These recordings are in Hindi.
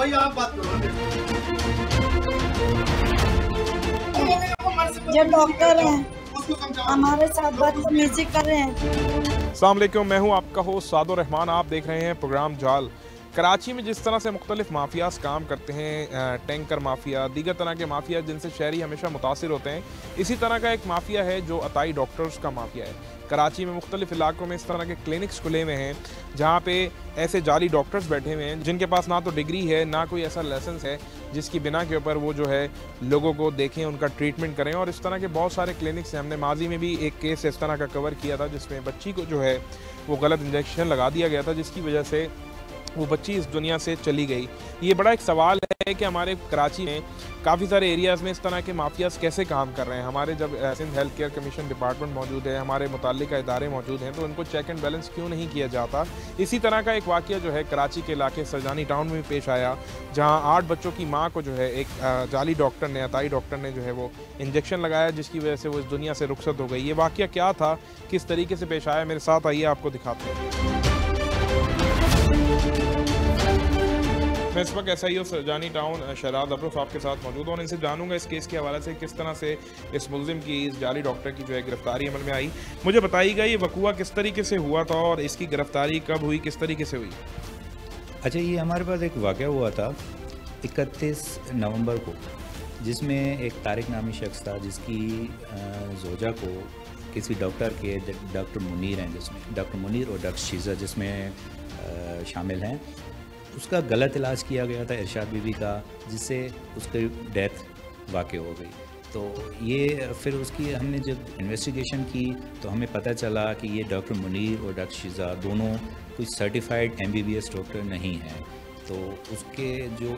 भाई आप बात करो। जो डॉक्टर हैं हमारे साथ बदतमीजी कर रहे हैं। अस्सलाम वालेकुम, मैं हूं आपका होस्ट सादुर रहमान। आप देख रहे हैं प्रोग्राम जाल। कराची में जिस तरह से मुख्तलिफ माफियाज काम करते हैं, टैंकर माफिया, दीगर तरह के माफिया जिनसे शहरी हमेशा मुतासिर होते हैं, इसी तरह का एक माफिया है जो अताई डॉक्टर्स का माफिया है। कराची में मुख्तलिफ इलाकों में इस तरह के क्लिनिक्स खुले हुए हैं जहाँ पे ऐसे जाली डॉक्टर्स बैठे हुए हैं जिनके पास ना तो डिग्री है ना कोई ऐसा लाइसेंस है जिसकी बिना के ऊपर वो जो है लोगों को देखें, उनका ट्रीटमेंट करें। और इस तरह के बहुत सारे क्लिनिक्स हैं। हमने माजी में भी एक केस इस तरह का कवर किया था जिसमें बच्ची को जो है वो गलत इंजेक्शन लगा दिया गया था, जिसकी वजह से वो बच्ची इस दुनिया से चली गई। ये बड़ा एक सवाल है कि हमारे कराची में काफ़ी सारे एरियाज़ में इस तरह के माफियाज़ कैसे काम कर रहे हैं। हमारे जब Sindh health care commission department मौजूद है, हमारे मुताल्लिका इदारे मौजूद हैं, तो उनको चेक एंड बैलेंस क्यों नहीं किया जाता। इसी तरह का एक वाक़या जो है कराची के इलाके सरजानी टाउन में भी पेश आया, जहाँ 8 बच्चों की माँ को जो है एक जाली डॉक्टर ने, अताई डॉक्टर ने जो है वो इंजेक्शन लगाया, जिसकी वजह से वो इस दुनिया से रुखसत हो गई। ये वाक़या क्या था, किस तरीके से पेश आया, मेरे साथ आइए आपको दिखाते हैं। मैं इस वक्त SIO सरजानी टाउन शहराद अब्रुफ आपके साथ मौजूद हूँ और इनसे जानूंगा इस केस के हवाले से किस तरह से इस मुल्जिम की, इस जाली डॉक्टर की जो है गिरफ्तारी अमल में आई। मुझे बताइएगा ये वकूआ किस तरीके से हुआ था और इसकी गिरफ्तारी कब हुई, किस तरीके से हुई? अच्छा, ये हमारे पास एक वाक़या हुआ था 31 नवंबर को, जिसमें एक तारिक नामी शख्स था जिसकी जोजा को किसी डॉक्टर के, डॉक्टर मुनीर हैं जिसमें, डॉक्टर मुनीर और डॉक्टर शीज़ा जिसमें शामिल हैं, उसका गलत इलाज किया गया था इरशाद बीबी का, जिससे उसकी डेथ वाक़ हो गई। तो ये फिर उसकी हमने जब इन्वेस्टिगेशन की तो हमें पता चला कि ये डॉक्टर मुनीर और डॉक्टर शीज़ा दोनों कोई सर्टिफाइड MBBS डॉक्टर नहीं हैं। तो उसके जो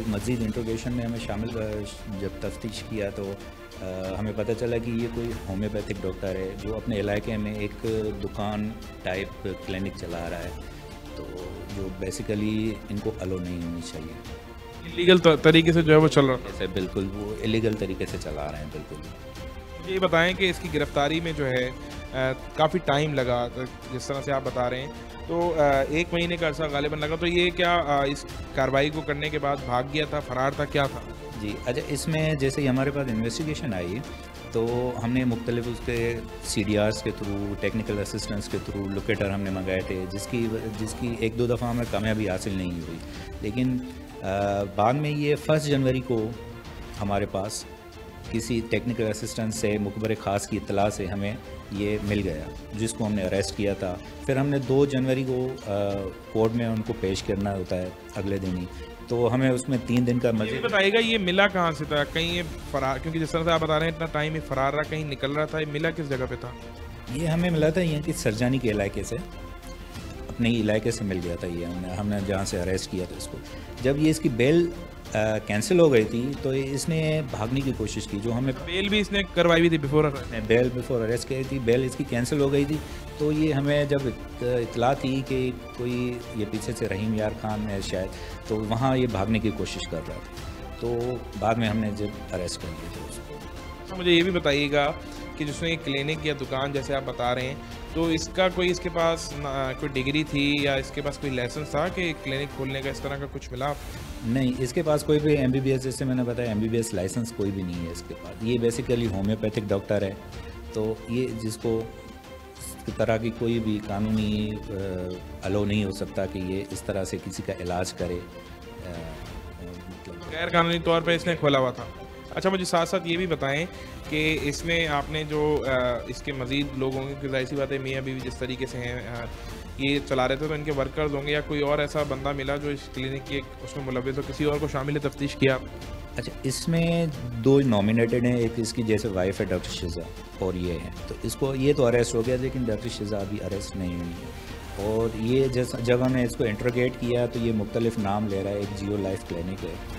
मज़ीद इंट्रोगेशन में हमें शामिल जब तफ्तीश किया तो हमें पता चला कि ये कोई होम्योपैथिक डॉक्टर है जो अपने इलाके में एक दुकान टाइप क्लिनिक चला रहा है। तो जो बेसिकली इनको अलो नहीं होनी चाहिए, इलीगल तरीके से जो है वो चल रहा है। बिल्कुल, वो इलीगल तरीके से चला रहे हैं। बिल्कुल। ये बताएं कि इसकी गिरफ्तारी में जो है काफ़ी टाइम लगा, जिस तरह से आप बता रहे हैं, तो 1 महीने का अर्सा गालिबन लगा। तो ये क्या इस कार्रवाई को करने के बाद भाग गया था, फरार था, क्या था? जी अच्छा, इसमें जैसे ही हमारे पास इन्वेस्टिगेशन आई तो हमने मुख्तलिफ उसके CDRs के थ्रू, टेक्निकल असिस्टेंस के थ्रू लोकेटर हमने मंगाए थे, जिसकी 1-2 दफ़ा हमें कामयाबी हासिल नहीं हुई। लेकिन बाद में ये 1 जनवरी को हमारे पास किसी टेक्निकल असिस्टेंट से, मुखबर ख़ास की इत्तला से हमें ये मिल गया, जिसको हमने अरेस्ट किया था। फिर हमने 2 जनवरी को कोर्ट में उनको पेश करना होता है अगले दिन ही, तो हमें उसमें 3 दिन का मज़ीद बताइएगा। ये मिला कहाँ से था? कहीं ये फरार, क्योंकि जिस तरह से आप बता रहे हैं इतना टाइम ये फरार रहा, कहीं निकल रहा था, ये मिला किस जगह पे था? ये हमें मिला था यहाँ की सरजानी के इलाके से, अपने इलाके से मिल गया था ये हमने जहाँ से अरेस्ट किया था इसको। जब ये इसकी बेल कैंसिल हो गई थी तो इसने भागने की कोशिश की, जो हमें बेल भी इसने करवाई हुई थी बेल बिफोर अरेस्ट की थी, बेल इसकी कैंसिल हो गई थी। तो ये हमें जब इतला थी कि कोई ये पीछे से रहीम यार खान है शायद, तो वहाँ ये भागने की कोशिश कर रहा था, तो बाद में हमने जब अरेस्ट कर लिया था उसको। तो मुझे ये भी बताइएगा कि जिसमें एक क्लिनिक या दुकान जैसे आप बता रहे हैं, तो इसका कोई, इसके पास कोई डिग्री थी या इसके पास कोई लाइसेंस था कि क्लिनिक खोलने का, इस तरह का कुछ मिला? नहीं, इसके पास कोई भी MBBS, जैसे मैंने बताया, MBBS लाइसेंस कोई भी नहीं है इसके पास। ये बेसिकली होम्योपैथिक डॉक्टर है, तो ये जिसको इस तरह की कोई भी कानूनी अलो नहीं हो सकता कि ये इस तरह से किसी का इलाज करे, मतलब गैर कानूनी तौर पर इसने खोला हुआ था। अच्छा, मुझे साथ साथ ये भी बताएं कि इसमें आपने जो इसके मज़ीद लोग होंगे, कि जाहिर सी बात है मियाँ बीवी जिस तरीके से हैं ये चला रहे थे, तो इनके वर्कर्स होंगे या कोई और ऐसा बंदा मिला जो इस क्लिनिक की उसमें मुलव्विस हो, किसी और को शामिल तफ्तीश किया? अच्छा, इसमें 2 नॉमिनेटेड हैं, एक इसकी जैसे वाइफ है डॉक्टर शीज़ा और ये है, तो इसको ये तो अरेस्ट हो गया, लेकिन डॉक्टर शीज़ा अभी अरेस्ट नहीं हुई है। और ये जैसा जब हमने इसको इंट्रोगेट किया तो ये मुख्तलिफ नाम ले रहा है। एक जियो लाइफ क्लिनिक है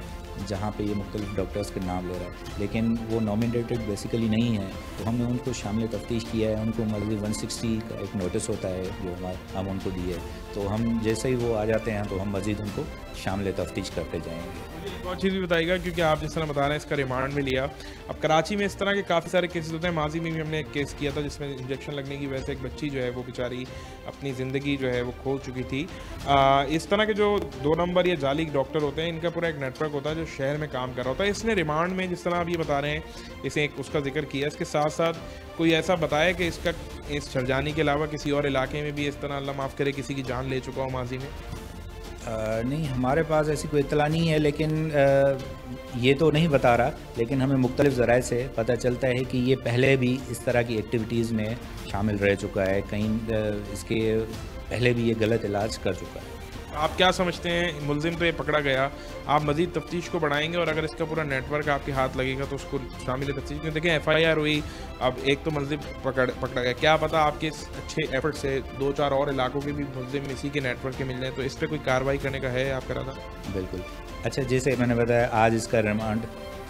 जहाँ पे ये मुख्तलिफ डॉक्टर्स के नाम ले रहा है, लेकिन वो नॉमिनेटेड बेसिकली नहीं है। तो हमने उनको शामिल तफ्तीश किया है, उनको मर्जी 160 का एक नोटिस होता है जो हम उनको दिए, तो हम जैसे ही वो आ जाते हैं तो हम मज़ीद उनको शामिल तफ्तीश करते जाएंगे। एक और चीज़ भी बताइएगा, क्योंकि आप जिस तरह बता रहे हैं इसका रिमांड में लिया। अब कराची में इस तरह के काफ़ी सारे केसेस होते हैं। माजी में भी हमने एक केस किया था जिसमें इंजेक्शन लगने की वजह से एक बच्ची जो है वो बेचारी अपनी ज़िंदगी जो है वो खो चुकी थी। इस तरह के जो 2 नंबर या जाली डॉक्टर होते हैं, इनका पूरा एक नेटवर्क होता है जो शहर में काम कर रहा होता है। इसने रिमांड में जिस तरह आप ये बता रहे हैं, इसे एक उसका जिक्र किया, इसके साथ साथ कोई ऐसा बताया कि इसका इस छरजानी के अलावा किसी और इलाके में भी इस तरह अल्लाह माफ़ करे किसी की जान ले चुका हो माजी में? नहीं, हमारे पास ऐसी कोई इत्तला नहीं है, लेकिन ये तो नहीं बता रहा, लेकिन हमें मुख्तलिफ ज़राए से पता चलता है कि ये पहले भी इस तरह की एक्टिविटीज़ में शामिल रह चुका है। कहीं इसके पहले भी ये गलत इलाज कर चुका है। आप क्या समझते हैं, मुलजिम तो ये पकड़ा गया, आप मज़ीद तफ्तीश को बढ़ाएंगे और अगर इसका पूरा नेटवर्क आपके हाथ लगेगा तो उसको शामिल तफ्तीश में देखें? FIR हुई, अब एक तो मुलजिम पकड़ा गया, क्या पता आपके इस अच्छे एफर्ट से 2-4 और इलाकों के भी मुलजिम इसी के नेटवर्क के मिल जाए, तो इस पर कोई कार्रवाई करने का है आपका इरादा? बिल्कुल। अच्छा, जैसे मैंने बताया आज इसका रिमांड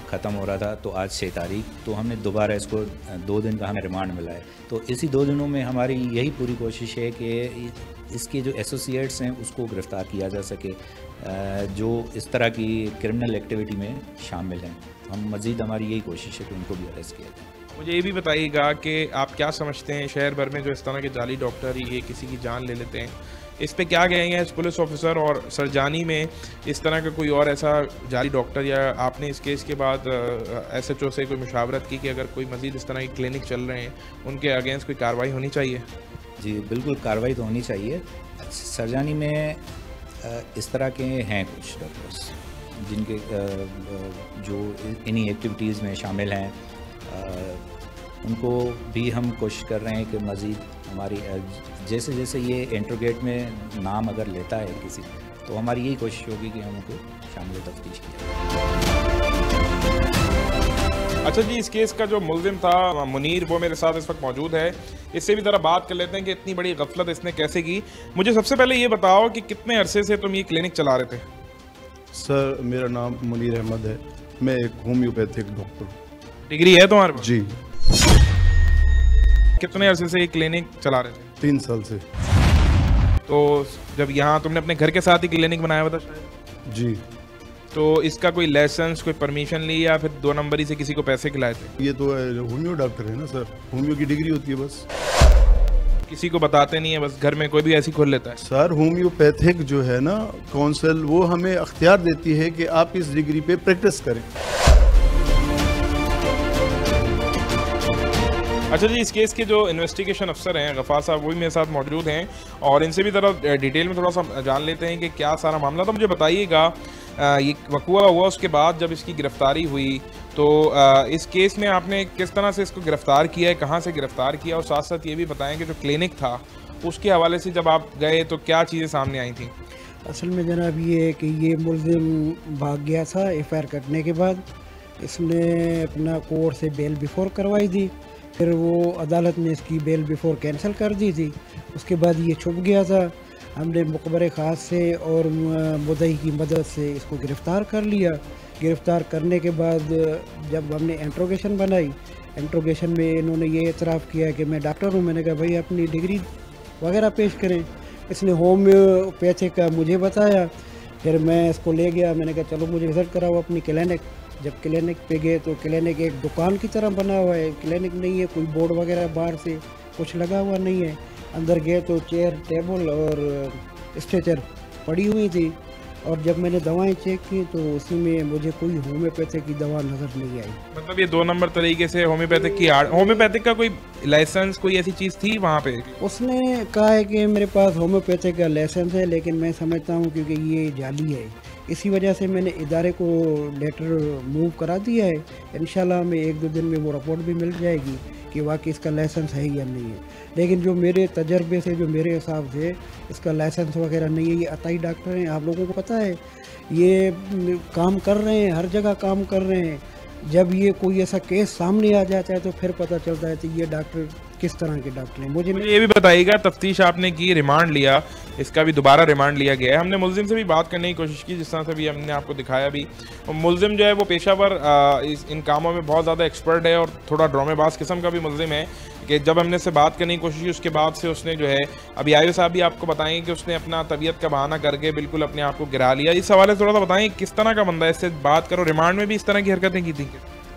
ख़त्म हो रहा था, तो आज 6 तारीख, तो हमने दोबारा इसको 2 दिन का हमें रिमांड मिला है। तो इसी 2 दिनों में हमारी यही पूरी कोशिश है कि इसके जो एसोसिएट्स हैं उसको गिरफ़्तार किया जा सके, जो इस तरह की क्रिमिनल एक्टिविटी में शामिल हैं। हम मज़ीद हमारी यही कोशिश है कि उनको भी अरेस्ट किया जाए। मुझे ये भी बताइएगा कि आप क्या समझते हैं शहर भर में जो इस तरह के जाली डॉक्टर ये किसी की जान ले लेते हैं, इस पे क्या कहेंगे एज पुलिस ऑफिसर? और सरजानी में इस तरह का कोई और ऐसा जाली डॉक्टर, या आपने इस केस के बाद SHO से कोई मुशावरत की कि अगर कोई मज़ीद इस तरह के क्लिनिक चल रहे हैं उनके अगेंस्ट कोई कार्रवाई होनी चाहिए? जी बिल्कुल, कार्रवाई तो होनी चाहिए। सरजानी में इस तरह के हैं कुछ डॉक्टर्स जिनके जो इन्हीं एक्टिविटीज़ में शामिल हैं, उनको भी हम कोशिश कर रहे हैं कि मज़ीद हमारी जैसे जैसे ये इंट्रोगेट में नाम अगर लेता है किसी, तो हमारी यही कोशिश होगी कि हम उनको शामिल तफ्तीश किया। अच्छा जी, इस केस का जो मुलजिम था मुनीर, वो मेरे साथ इस वक्त मौजूद है। इससे भी ज़रा बात कर लेते हैं कि इतनी बड़ी गफलत इसने कैसे की। मुझे सबसे पहले ये बताओ कि कितने अरसे से तुम ये क्लिनिक चला रहे थे? सर, मेरा नाम मुनीर अहमद है, मैं एक होम्योपैथिक डॉक्टर हूँ। डिग्री है तुम्हारे पास? जी। कितने अरसे से ये क्लिनिक चला रहे थे? 3 साल से। तो जब यहाँ तुमने अपने घर के साथ ही क्लिनिक बनाया हुआ था शायद? जी। तो इसका कोई लाइसेंस, कोई परमिशन ली या फिर 2 नंबरी से किसी को पैसे खिलाए थे? ये तो होम्यो डॉक्टर है ना सर, होम्यो की डिग्री होती है बस। किसी को बताते नहीं है, बस घर में कोई भी ऐसी खोल लेता है? सर, होम्योपैथिक जो है ना काउंसिल, वो हमें अख्तियार देती है कि आप इस डिग्री पे प्रैक्टिस करें। अच्छा जी, इस केस के जो इन्वेस्टिगेशन अफसर हैं गफ़ार साहब, वो भी मेरे साथ मौजूद हैं और इनसे भी ज़रा डिटेल में थोड़ा सा जान लेते हैं कि क्या सारा मामला था। मुझे बताइएगा, ये वक़ूआ हुआ उसके बाद जब इसकी गिरफ़्तारी हुई, तो इस केस में आपने किस तरह से इसको गिरफ़्तार किया है, कहाँ से गिरफ़्तार किया, और साथ साथ ये भी बताएं कि जो क्लिनिक था उसके हवाले से जब आप गए तो क्या चीज़ें सामने आई थी? असल में जनाब ये है कि ये मुलजिम भाग गया था FIR कटने के बाद। इसने अपना कोर्ट से बेल बिफोर करवाई थी, फिर वो अदालत ने इसकी बेल बिफोर कैंसिल कर दी थी। उसके बाद ये छुप गया था। हमने मुखबर ख़ास से और मुद्दई की मदद से इसको गिरफ़्तार कर लिया। गिरफ़्तार करने के बाद जब हमने इंट्रोगेशन बनाई, इंट्रोगेशन में इन्होंने ये इतराफ़ किया कि मैं डॉक्टर हूँ। मैंने कहा भाई अपनी डिग्री वगैरह पेश करें। इसने होम्योपैथिक का मुझे बताया, फिर मैं इसको ले गया। मैंने कहा चलो मुझे विज़िट कराओ अपनी क्लिनिक। जब क्लिनिक पे गए तो क्लिनिक एक दुकान की तरह बना हुआ है, क्लिनिक नहीं है, कोई बोर्ड वगैरह बाहर से कुछ लगा हुआ नहीं है। अंदर गए तो चेयर, टेबल और स्ट्रेचर पड़ी हुई थी, और जब मैंने दवाएं चेक की तो उसमें मुझे कोई होम्योपैथिक की दवा नज़र नहीं आई। मतलब ये 2 नंबर तरीके से होम्योपैथिक की होम्योपैथिक का कोई लाइसेंस, कोई ऐसी चीज़ थी वहाँ पे? उसने कहा है कि मेरे पास होम्योपैथिक का लाइसेंस है, लेकिन मैं समझता हूँ क्योंकि ये जाली है, इसी वजह से मैंने इदारे को लेटर मूव करा दिया है। इंशाल्लाह हमें 1-2 दिन में वो रिपोर्ट भी मिल जाएगी कि वाकई इसका लाइसेंस है या नहीं है। लेकिन जो मेरे तजर्बे से, जो मेरे हिसाब से इसका लाइसेंस वगैरह नहीं है। ये अताई डॉक्टर हैं, आप लोगों को पता है, ये काम कर रहे हैं, हर जगह काम कर रहे हैं। जब ये कोई ऐसा केस सामने आ जाता है तो फिर पता चलता है कि ये डॉक्टर किस तरह के डॉक्टर हैं। मुझे ये भी बताइएगा, तफ्तीश आपने की, रिमांड लिया, इसका भी दोबारा रिमांड लिया गया है। हमने मुलजिम से भी बात करने की कोशिश की, जिस तरह से भी हमने आपको दिखाया भी। मुलजिम जो है वो पेशावर इन कामों में बहुत ज़्यादा एक्सपर्ट है और थोड़ा ड्रामेबाज किस्म का भी मुलजिम है। कि जब हमने से बात करने की कोशिश की उसके बाद से उसने जो है, अभी आयु साहब भी आपको बताएं कि उसने अपना तबीयत का बहाना करके बिल्कुल अपने आप को गिरा लिया। इस हवाले से थोड़ा सा बताएं किस तरह का बंदा है, इससे बात करो। रिमांड में भी इस तरह की हरकतें की थी?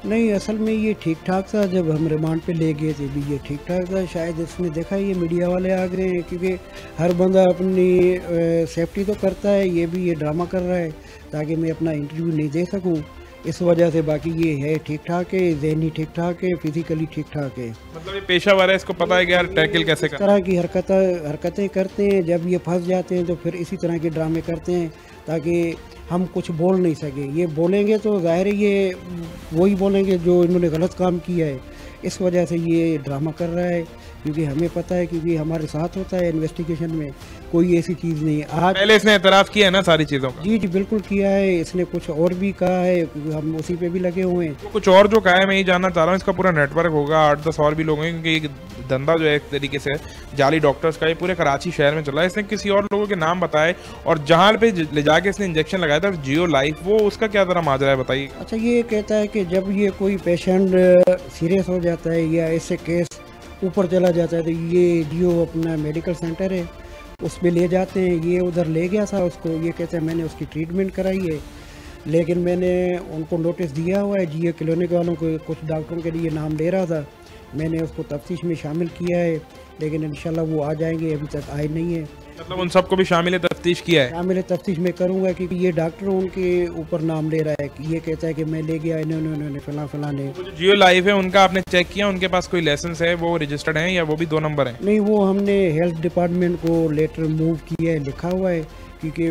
नहीं, असल में ये ठीक ठाक था। जब हम रिमांड पे ले गए थे भी ये ठीक ठाक था। शायद इसने देखा ये मीडिया वाले आ गए हैं, क्योंकि हर बंदा अपनी सेफ्टी तो करता है, ये भी ये ड्रामा कर रहा है ताकि मैं अपना इंटरव्यू नहीं दे सकूं, इस वजह से। बाकी ये है ठीक ठाक है, ज़हनी ठीक ठाक है, फिजिकली ठीक ठाक है। मतलब ये पेशावर है, इसको पता है कि यार टैकल कैसे इस तरह की हरकतें करते हैं। जब ये फंस जाते हैं तो फिर इसी तरह के ड्रामे करते हैं ताकि हम कुछ बोल नहीं सके। ये बोलेंगे तो जाहिर है ये वही बोलेंगे जो इन्होंने गलत काम किया है, इस वजह से ये ड्रामा कर रहा है। क्योंकि हमें पता है, क्योंकि हमारे साथ होता है इन्वेस्टिगेशन में, कोई ऐसी चीज़ नहीं है। आज पहले इसने एतराफ़ किया है ना सारी चीज़ों का? जी बिल्कुल किया है। इसने कुछ और भी कहा है, हम उसी पे भी लगे हुए हैं। तो कुछ और जो कहा है मैं ये जानना चाह रहा हूँ, इसका पूरा नेटवर्क होगा, 8-10 और भी लोग हैं, क्योंकि ये धंधा जो है एक तरीके से जाली डॉक्टर्स का ये पूरे कराची शहर में चला है। इसने किसी और लोगों के नाम बताए और जहाँ पे ले जाके इसने इंजेक्शन लगाया था जियो लाइफ, वो उसका क्या तरह माजरा है बताइए। अच्छा, ये कहता है कि जब ये कोई पेशेंट सीरियस हो जाता है या ऐसे केस ऊपर चला जाता है तो ये जियो अपना मेडिकल सेंटर है उसमें ले जाते हैं। ये उधर ले गया था उसको, ये कहते हैं मैंने उसकी ट्रीटमेंट कराई है, लेकिन मैंने उनको नोटिस दिया हुआ है जियो क्लिनिक वालों को, कुछ डॉक्टरों के लिए नाम ले रहा था, मैंने उसको तफ्तीश में शामिल किया है, लेकिन इंशाल्लाह वो आ जाएंगे, अभी तक आए नहीं है। मतलब उन सबको भी शामिल तफ्तीश किया है? शामिल तफ्तीश में करूँगा, क्योंकि ये डॉक्टर उनके ऊपर नाम ले रहा है कि ये कहता है कि मैं ले गया इन्होंने फला ने। तो जो जियो लाइफ है उनका आपने चेक किया, उनके पास कोई लाइसेंस है, वो रजिस्टर्ड है या वो भी 2 नंबर है? नहीं, वो हमने हेल्थ डिपार्टमेंट को लेटर मूव किया है, लिखा हुआ है, क्योंकि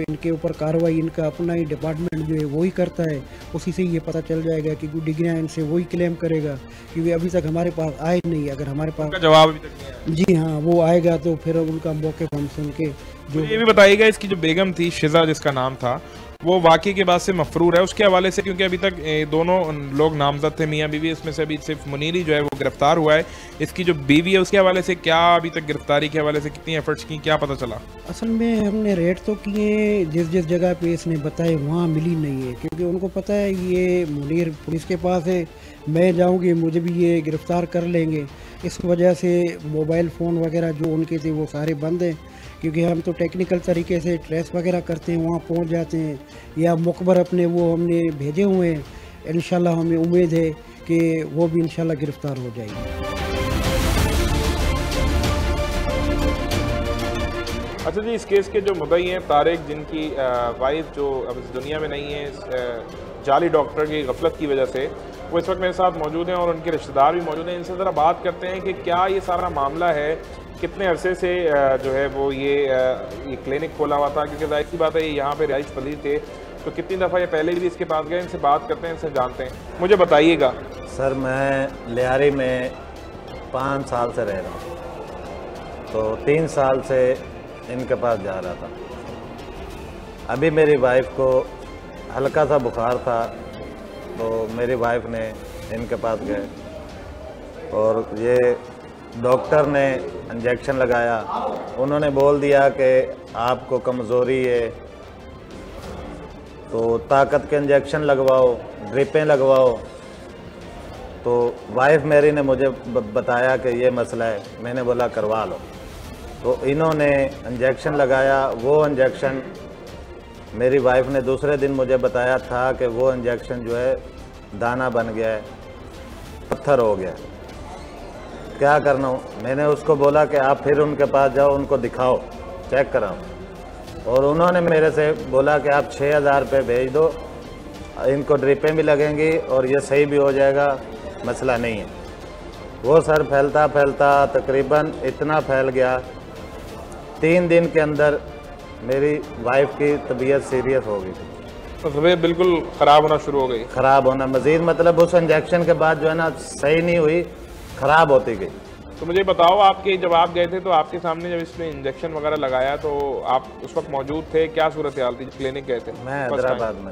इनके ऊपर कार्रवाई इनका अपना ही डिपार्टमेंट जो है वही करता है। उसी से ये पता चल जाएगा कि डिग्रियाँ इनसे वही क्लेम करेगा, क्योंकि अभी तक हमारे पास आए नहीं। अगर हमारे पास जवाब अभी तक नहीं आया? जी हाँ, वो आएगा तो फिर उनका मौके हम सुन के जो। ये भी बताइएगा इसकी जो बेगम थी शिजा जिसका नाम था, वो वाकई के बाद से मफरूर है, उसके हवाले से, क्योंकि अभी तक दोनों लोग नामजद थे मियाँ बीवी, इसमें से अभी सिर्फ मुनीरी जो है वो गिरफ्तार हुआ है। इसकी जो बीवी है उसके हवाले से क्या अभी तक गिरफ्तारी के हवाले से कितनी एफर्ट्स की, क्या पता चला? असल में हमने रेड तो किए, जिस जगह पे इसने बताए वहाँ मिली नहीं है, क्योंकि उनको पता है ये मुनीर पुलिस के पास है, मैं जाऊँगी मुझे भी ये गिरफ़्तार कर लेंगे। इस वजह से मोबाइल फ़ोन वगैरह जो उनके थे वो सारे बंद हैं, क्योंकि हम तो टेक्निकल तरीके से ट्रेस वगैरह करते हैं, वहाँ पहुँच जाते हैं, या मुखबर अपने वो हमने भेजे हुए हैं। इंशाल्लाह हमें उम्मीद है कि वो भी इंशाल्लाह गिरफ़्तार हो जाएगी। अच्छा जी, इस केस के जो मुद्दई हैं तारिक, जिनकी वाइफ जो अब इस दुनिया में नहीं है, जाली डॉक्टर की गफलत की वजह से, वो इस वक्त मेरे साथ मौजूद हैं और उनके रिश्तेदार भी मौजूद हैं। इनसे ज़रा बात करते हैं कि क्या ये सारा मामला है, कितने अरसे से जो है वो ये क्लिनिक खोला हुआ था, क्योंकि जाहिर सी बात है यहाँ पे रिहाइश पजीर थे, तो कितनी दफ़ा ये पहले भी इसके पास गए। इनसे बात करते हैं, इनसे जानते हैं। मुझे बताइएगा सर, मैं लियारी में 5 साल से रह रहा हूँ, तो 3 साल से इनके पास जा रहा था। अभी मेरी वाइफ को हल्का सा बुखार था, तो मेरी वाइफ ने इनके पास गए और ये डॉक्टर ने इंजेक्शन लगाया। उन्होंने बोल दिया कि आपको कमज़ोरी है, तो ताकत के इंजेक्शन लगवाओ, ड्रिपें लगवाओ। तो वाइफ मेरी ने मुझे बताया कि ये मसला है, मैंने बोला करवा लो। तो इन्होंने इंजेक्शन लगाया। वो इंजेक्शन मेरी वाइफ ने दूसरे दिन मुझे बताया था कि वो इंजेक्शन जो है दाना बन गया है, पत्थर हो गया। क्या करना हो? मैंने उसको बोला कि आप फिर उनके पास जाओ, उनको दिखाओ, चेक कराओ। और उन्होंने मेरे से बोला कि आप 6000 रुपये भेज दो, इनको ड्रिपें भी लगेंगी और ये सही भी हो जाएगा, मसला नहीं है। वो सर फैलता फैलता तकरीबन इतना फैल गया, 3 दिन के अंदर मेरी वाइफ की तबीयत सीरियस हो गई। तो तबीयत बिल्कुल ख़राब होना शुरू हो गई? ख़राब होना मज़ीद, मतलब उस इंजेक्शन के बाद जो है ना सही नहीं हुई, ख़राब होती गई। तो मुझे बताओ, आपके जब आप गए थे तो आपके सामने जब इसने इंजेक्शन वगैरह लगाया तो आप उस वक्त मौजूद थे? क्या सूरत हाल थी? क्लिनिक गए थे? मैं हैदराबाद में।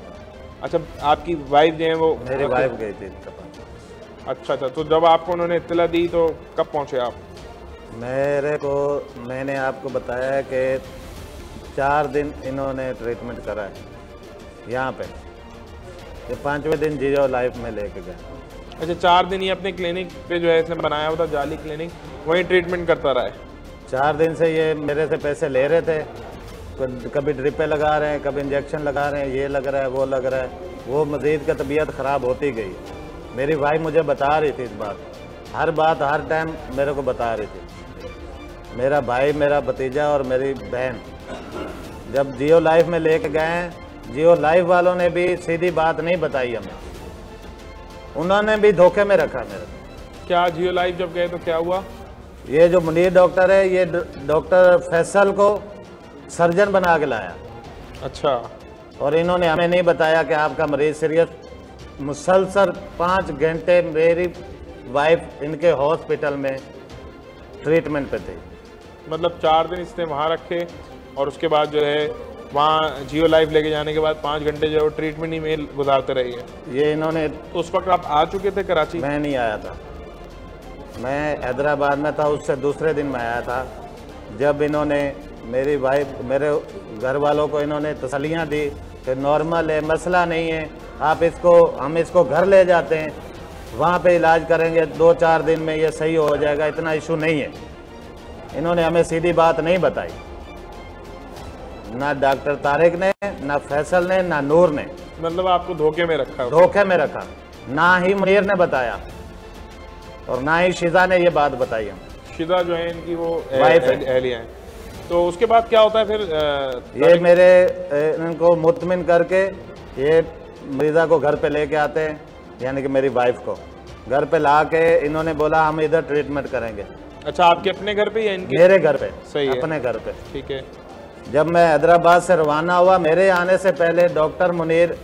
अच्छा, आपकी वाइफ जो है वो? मेरी वाइफ गई थी इनके पास। अच्छा, तो जब आपको उन्होंने इत्तला दी तो कब पहुँचे आप? मैंने आपको बताया कि 4 दिन इन्होंने ट्रीटमेंट करा है यहाँ पे। ये 5वें दिन जियो लाइफ में लेके गए। अच्छा, 4 दिन ये अपने क्लिनिक पे जो है इसने बनाया हुआ था जाली क्लिनिक, वहीं ट्रीटमेंट करता रहा है। 4 दिन से ये मेरे से पैसे ले रहे थे, कभी ड्रिपें लगा रहे हैं, कभी इंजेक्शन लगा रहे हैं, ये लग रहा है वो लग रहा है। वो मज़ीद का तबीयत ख़राब होती गई। मेरी भाई मुझे बता रही थी इस बात हर टाइम मेरे को बता रही थी। मेरा भाई, मेरा भतीजा और मेरी बहन जब जियो लाइफ में लेके गए हैं, जियो लाइफ वालों ने भी सीधी बात नहीं बताई हमें, उन्होंने भी धोखे में रखा मेरे को। क्या जियो लाइफ जब गए तो क्या हुआ? ये जो मुनीर डॉक्टर है, ये डॉक्टर फैसल को सर्जन बना के लाया। अच्छा। और इन्होंने हमें नहीं बताया कि आपका मरीज सीरियस। मुसलसल 5 घंटे मेरी वाइफ इनके हॉस्पिटल में ट्रीटमेंट पे थी। मतलब 4 दिन इसने वहाँ रखे और उसके बाद जो है वहाँ जियो लाइफ लेके जाने के बाद 5 घंटे जो है ट्रीटमेंट ही में गुजारते रही है। ये इन्होंने, उस वक्त आप आ चुके थे कराची? मैं नहीं आया था, मैं हैदराबाद में था। उससे दूसरे दिन मैं आया था जब इन्होंने मेरी वाइफ, मेरे घर वालों को इन्होंने तसल्लियाँ दी कि नॉर्मल है, मसला नहीं है, हम इसको घर ले जाते हैं, वहाँ पे इलाज करेंगे, 2-4 दिन में ये सही हो जाएगा, इतना इशू नहीं है। इन्होंने हमें सीधी बात नहीं बताई, ना डॉक्टर तारिक ने, ना फैसल ने, ना नूर ने। मतलब आपको धोखे में रखा? धोखे में रखा। ना ही मुनीर ने बताया और ना ही शिजा ने ये बात बताई। हम शिजा जो है इनकी वो वाइफ एहलिया है। तो उसके बाद क्या होता है फिर? ये मेरे इनको मुतमिन करके ये मरीज़ा को घर पे लेके आते हैं, यानी कि मेरी वाइफ को घर पे ला के इन्होंने बोला हम इधर ट्रीटमेंट करेंगे। अच्छा, आपके अपने घर पे या इनके? मेरे घर पे। सही है, अपने घर पे। ठीक है। जब मैं हैदराबाद से रवाना हुआ, मेरे आने से पहले डॉक्टर मुनीर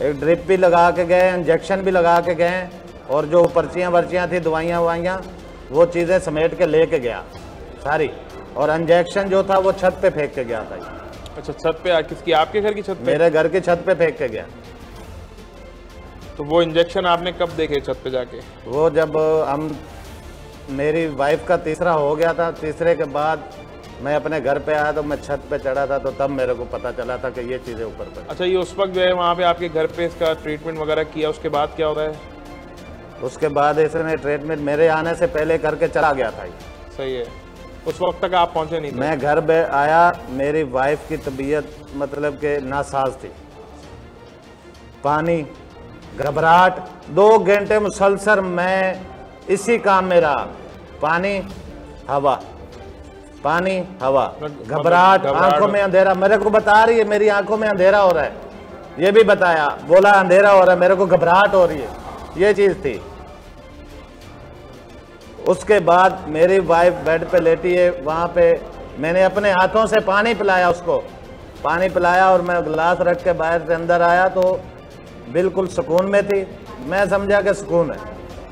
एक ड्रिप भी लगा के गए, इंजेक्शन भी लगा के गए, और जो पर्चियाँ वर्चियाँ थी, दवाइयाँ ववाइयाँ, वो चीज़ें समेट के लेके गया सारी। और इंजेक्शन जो था वो छत पे फेंक के गया था। अच्छा, छत पे? किसकी? आपके घर की छत पे? मेरे घर की छत पे फेंक के गया। तो वो इंजेक्शन आपने कब देखे छत पे जाके? वो जब मेरी वाइफ का तीसरा हो गया था, तीसरे के बाद मैं अपने घर पे आया तो मैं छत पे चढ़ा था, तो तब मेरे को पता चला था कि ये चीज़ें ऊपर पर। अच्छा, ये उस वक्त जो है वहाँ पे आपके घर पे इसका ट्रीटमेंट वगैरह किया, उसके बाद क्या होता है? उसके बाद इसने ट्रीटमेंट मेरे आने से पहले करके चला गया था। सही है। उस वक्त तक आप पहुँचे नहीं थे? मैं घर पे आया, मेरी वाइफ की तबीयत मतलब के नासाज थी, पानी, घबराहट, 2 घंटे मुसलसल मैं इसी काम में रहा। पानी हवा, पानी हवा, घबराहट, आंखों में अंधेरा। मेरे को बता रही है मेरी आंखों में अंधेरा हो रहा है, ये भी बताया, बोला अंधेरा हो रहा है, मेरे को घबराहट हो रही है, ये चीज़ थी। उसके बाद मेरी वाइफ बेड पे लेटी है, वहाँ पे मैंने अपने हाथों से पानी पिलाया, उसको पानी पिलाया, और मैं गिलास रख के बाहर से अंदर आया तो बिल्कुल सुकून में थी। मैं समझा कि सुकून है,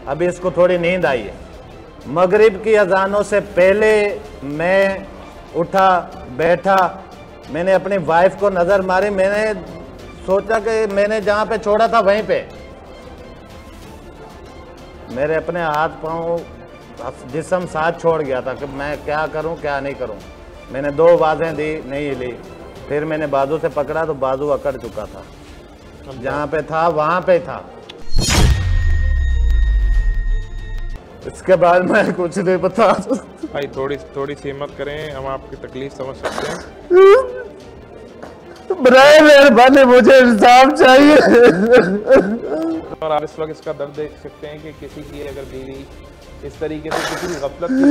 अभी इसको थोड़ी नींद आई है। मगरिब की अजानों से पहले मैं उठा, बैठा, मैंने अपनी वाइफ को नज़र मारी, मैंने सोचा कि मैंने जहाँ पे छोड़ा था वहीं पे मेरे अपने हाथ पाँव जिस्म साथ छोड़ गया था कि मैं क्या करूं क्या नहीं करूं। मैंने 2 आवाज़ें दी, नहीं हिली। फिर मैंने बाजू से पकड़ा तो बाजू अकड़ चुका था, जहाँ पे था वहाँ पे था। इसके बाद मैं कुछ नहीं बता। भाई थोड़ी सी हिम्मत करें, हम आपकी तकलीफ समझ सकते हैं। बराए मेहरबानी, मुझे इंसाफ चाहिए। और आप इस वक्त इसका दर्द देख सकते हैं कि किसी की अगर बीवी इस तरीके से किसी गफलत की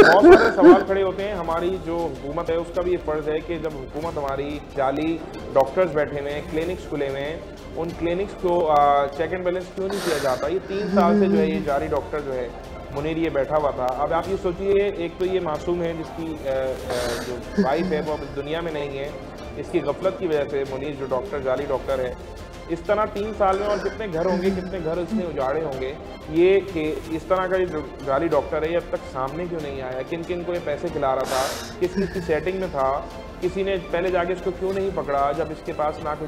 बहुत सारे सवाल खड़े होते हैं। हमारी जो हुकूमत है उसका भी ये फ़र्ज़ है कि जब हुकूमत हमारी जाली डॉक्टर्स बैठे हुए हैं, क्लिनिक्स खुले हुए हैं, उन क्लिनिक्स को चेक एंड बैलेंस क्यों नहीं किया जाता? ये 3 साल से जो है ये जाली डॉक्टर जो है मुनीर ये बैठा हुआ था। अब आप ये सोचिए, एक तो ये मासूम है जिसकी जो वाइफ है वो अब इस दुनिया में नहीं है, इसकी गफलत की वजह से मुनीर जो डॉक्टर जाली डॉक्टर है, इस तरह 3 साल में और कितने घर होंगे, कितने घर इसने उजाड़े होंगे। ये कि इस तरह का जो जाली डॉक्टर है ये अब तक सामने क्यों नहीं आया? किन किन को ये पैसे खिला रहा था, किस किस की सेटिंग में था, किसी ने पहले जाके इसको क्यों नहीं पकड़ा जब इसके पास ना कोई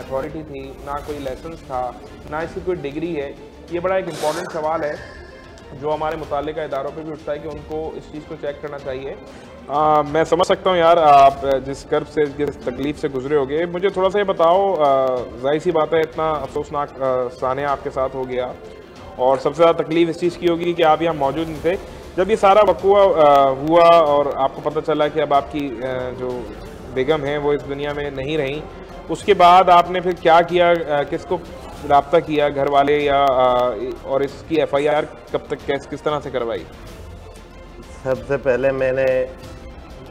अथॉरिटी थी, ना कोई लाइसेंस था, ना इसकी कोई डिग्री है? ये बड़ा एक इम्पॉर्टेंट सवाल है जो हमारे मुताल्लिका इदारों पे भी उठता है कि उनको इस चीज़ को चेक करना चाहिए। मैं समझ सकता हूँ यार, आप जिस कर्ब से, जिस तकलीफ से गुजरे होगे। मुझे थोड़ा सा ये बताओ, जाहिर सी बात है इतना अफसोसनाक सानिया आपके साथ हो गया, और सबसे ज़्यादा तकलीफ इस चीज़ की होगी कि आप यहाँ मौजूद नहीं थे जब ये सारा वक़ुआ हुआ और आपको पता चला कि अब आपकी जो बेगम है वो इस दुनिया में नहीं रही। उसके बाद आपने फिर क्या किया, किसको राब्ता किया, घर वाले या और इसकी FIR कब तक किस तरह से करवाई? सबसे पहले मैंने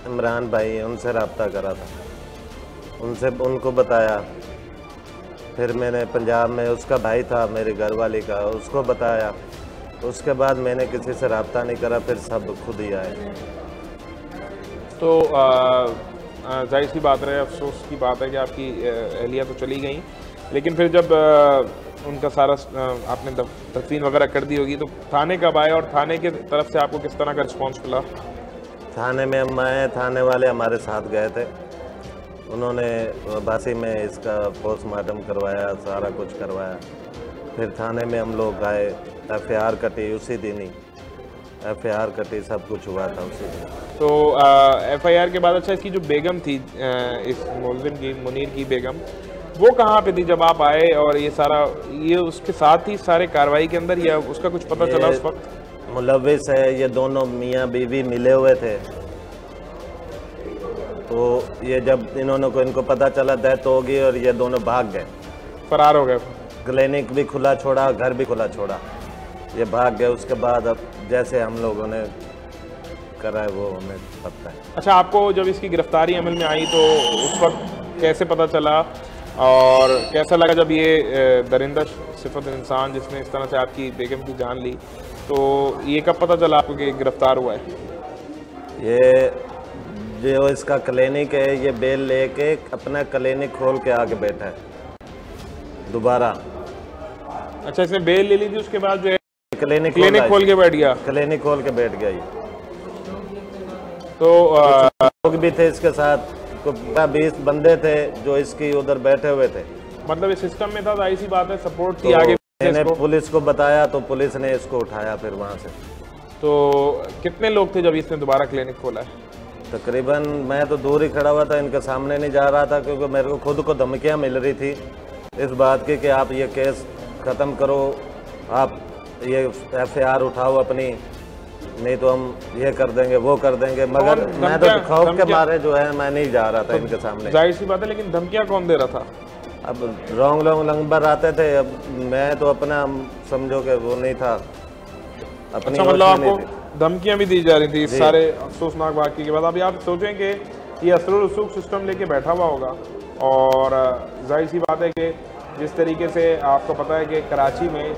इमरान भाई उनसे रब्ता करा था, उनको बताया। फिर मैंने पंजाब में उसका भाई था मेरी घरवाली का, उसको बताया। उसके बाद मैंने किसी से रब्ता नहीं करा, फिर सब खुद ही आए। तो जाहिर सी बात रहे, अफसोस की बात है कि आपकी अहलिया तो चली गई, लेकिन फिर जब उनका सारा आपने तदफीन वगैरह कर दी होगी तो थाने कब आए और थाने की तरफ से आपको किस तरह का रिस्पॉन्स मिला? थाने में हम आए, थाने वाले हमारे साथ गए थे, उन्होंने बासी में इसका पोस्टमार्टम करवाया, सारा कुछ करवाया। फिर थाने में हम लोग गए, FIR कटी उसी दिन ही, FIR कटी, सब कुछ हुआ था उसी दिन। तो FIR के बाद अच्छा, इसकी जो बेगम थी, इस मुलजिम की, मुनीर की बेगम, वो कहाँ पे थी जब आप आए? और ये सारा, ये उसके साथ ही सारे कार्रवाई के अंदर, या उसका कुछ पता चला उस वक्त? मुलविस है, ये दोनों मियाँ बीवी मिले हुए थे। तो ये जब इनको पता चला डेथ होगी और ये दोनों भाग गए, फरार हो गए। क्लिनिक भी खुला छोड़ा, घर भी खुला छोड़ा, ये भाग गए। उसके बाद अब जैसे हम लोगों ने करा है वो हमें पता है। अच्छा, आपको जब इसकी गिरफ्तारी अमल में आई तो उस वक्त कैसे पता चला और कैसा लगा जब ये दरिंदा सिफत इंसान जिसने इस तरह से आपकी बेगम की जान ली, तो ये कब पता चला आपको कि गिरफ्तार हुआ है? ये जो इसका क्लिनिक है, ये बेल लेके अपना क्लिनिक खोल के आके बैठा है दोबारा। अच्छा, इसने बेल ले ली थी, उसके बाद जो है क्लिनिक खोल के बैठ गया। क्लिनिक खोल के बैठ गया ये। तो लोग भी थे इसके साथ, 20 बंदे थे जो इसकी उधर बैठे हुए थे। मतलब इस सिस्टम में था, जाहिर सी बात है सपोर्ट थी। आगे मैंने पुलिस को बताया तो पुलिस ने इसको उठाया फिर वहाँ से। तो कितने लोग थे जब इसने दोबारा क्लिनिक खोला है? तकरीबन मैं तो दूर ही खड़ा हुआ था, इनके सामने नहीं जा रहा था, क्योंकि मेरे को खुद को धमकियाँ मिल रही थी इस बात की कि आप ये केस ख़त्म करो, आप ये FIR उठाओ अपनी, नहीं तो हम ये कर देंगे वो कर देंगे। मगर मैं तो खौफ के मारे जो है मैं नहीं जा रहा था इनके सामने। जाहिर सी बात है, लेकिन धमकियाँ कौन दे रहा था? अब रॉन्ग नंबर आते थे, अब मैं तो अपना समझो कि वो नहीं था अपनी। अच्छा, मतलब आपको धमकियाँ भी दी जा रही थी सारे अफसोसनाक वाक़ये के बाद? अभी आप सोचें कि ये असर रसूख सिस्टम लेके बैठा हुआ होगा, और जाहिर सी बात है कि जिस तरीके से आपको पता है कि कराची में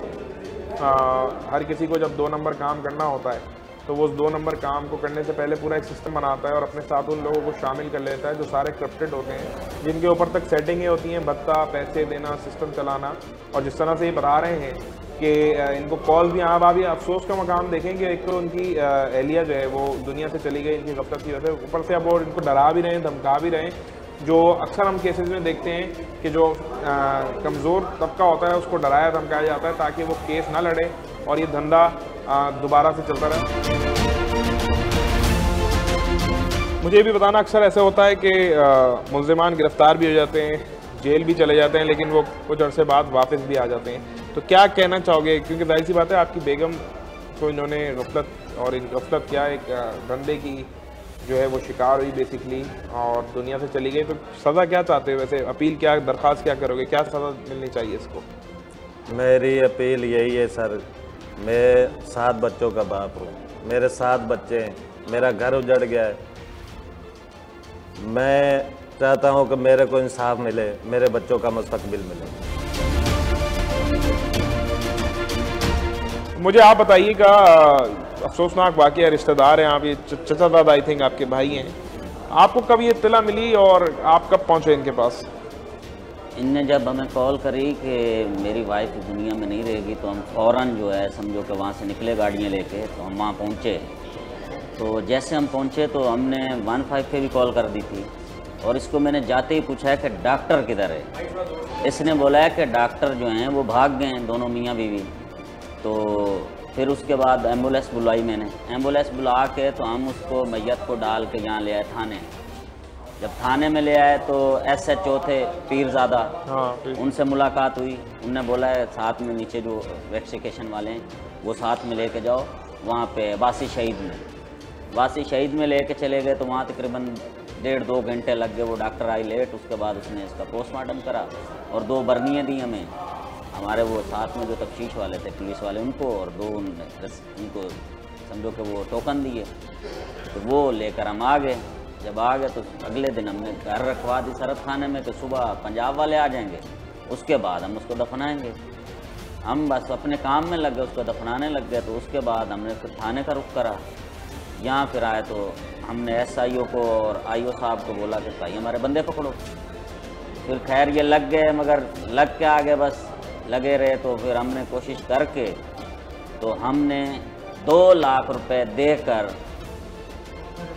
हर किसी को जब 2 नंबर काम करना होता है तो वो उस 2 नंबर काम को करने से पहले पूरा एक सिस्टम बनाता है और अपने साथ उन लोगों को शामिल कर लेता है जो सारे करप्टेड होते हैं, जिनके ऊपर तक सेटिंगें होती हैं, भत्ता, पैसे देना, सिस्टम चलाना। और जिस तरह से ये बता रहे हैं कि इनको कॉल भी, आप अभी अफसोस का मकाम देखेंगे, एक तो उनकी अहलिया जो है वो दुनिया से चली गई इनकी गफलत की वजह से, ऊपर से अब वो इनको डरा भी रहे हैं, धमका भी रहे हैं। जो अक्सर हम केसेस में देखते हैं कि जो कमज़ोर तबका होता है उसको डराया धमकाया जाता है ताकि वो केस ना लड़े और ये धंधा दोबारा से चलता रहे। मुझे भी बताना, अक्सर ऐसे होता है कि मुल्ज़िमान गिरफ्तार भी हो जाते हैं, जेल भी चले जाते हैं, लेकिन वो कुछ अर्से बाद वापस भी आ जाते हैं। तो क्या कहना चाहोगे, क्योंकि जाहिर सी बात है आपकी बेगम को इन्होंने गफलत, और इन गफलत क्या एक धंधे की जो है वो शिकार हुई बेसिकली और दुनिया से चली गई, तो सज़ा क्या चाहते हो? वैसे अपील क्या, दरख्वास्त क्या करोगे, क्या सज़ा मिलनी चाहिए इसको? मेरी अपील यही है सर, मैं 7 बच्चों का बाप हूँ, मेरे 7 बच्चे हैं, मेरा घर उजड़ गया है। मैं चाहता हूँ कि मेरे को इंसाफ मिले, मेरे बच्चों का मुस्तकबिल मिले। मुझे आप बताइएगा, अफसोसनाक वाक़या, रिश्तेदार हैं आप, ये चचा दादा आई थिंक आपके भाई हैं, आपको कब ये इत्तला मिली और आप कब पहुँचे इनके पास? इनने जब हमें कॉल करी कि मेरी वाइफ दुनिया में नहीं रहेगी तो हम फ़ौरन जो है समझो कि वहाँ से निकले गाड़ियाँ लेके, तो हम वहाँ पहुँचे। तो जैसे हम पहुँचे तो हमने 15 पे भी कॉल कर दी थी और इसको मैंने जाते ही पूछा है कि डॉक्टर किधर है। इसने बोला है कि डॉक्टर जो हैं वो भाग गए हैं, दोनों मियाँ बीवी। तो फिर उसके बाद एम्बुलेंस बुलाई मैंने, एम्बुलेंस बुला के तो हम उसको मैयत को डाल के यहाँ ले आए थाने। जब थाने में ले आए तो SHO थे पीरज़ादा, उनसे मुलाकात हुई। उनने बोला है साथ में नीचे जो वैक्सीनेशन वाले हैं वो साथ में लेके जाओ वहाँ पे वासी शहीद में लेके चले गए। तो वहाँ तकरीबन 1.5-2 घंटे लग गए। वो डॉक्टर आई लेट, उसके बाद उसने इसका पोस्टमार्टम करा और 2 बर्नियाँ दी हमें, हमारे वो साथ में जो तफ्तीश वाले थे पुलिस वाले उनको, और 2 उनको समझो कि वो टोकन दिए। तो वो लेकर हम आ गए। जब आ गए तो अगले दिन हमने घर रखवा दी सरहद खाने में कि सुबह पंजाब वाले आ जाएंगे, उसके बाद हम उसको दफनाएंगे। हम बस अपने काम में लग गए, उसको दफनाने लग गए। तो उसके बाद हमने फिर थाने का रुख करा। यहाँ फिर आए तो हमने SIO को और IO साहब को बोला कि भाई हमारे बंदे पकड़ो। फिर खैर ये लग गए, मगर लग के आगे बस लगे रहे। तो फिर हमने कोशिश करके तो हमने 2 लाख रुपए देकर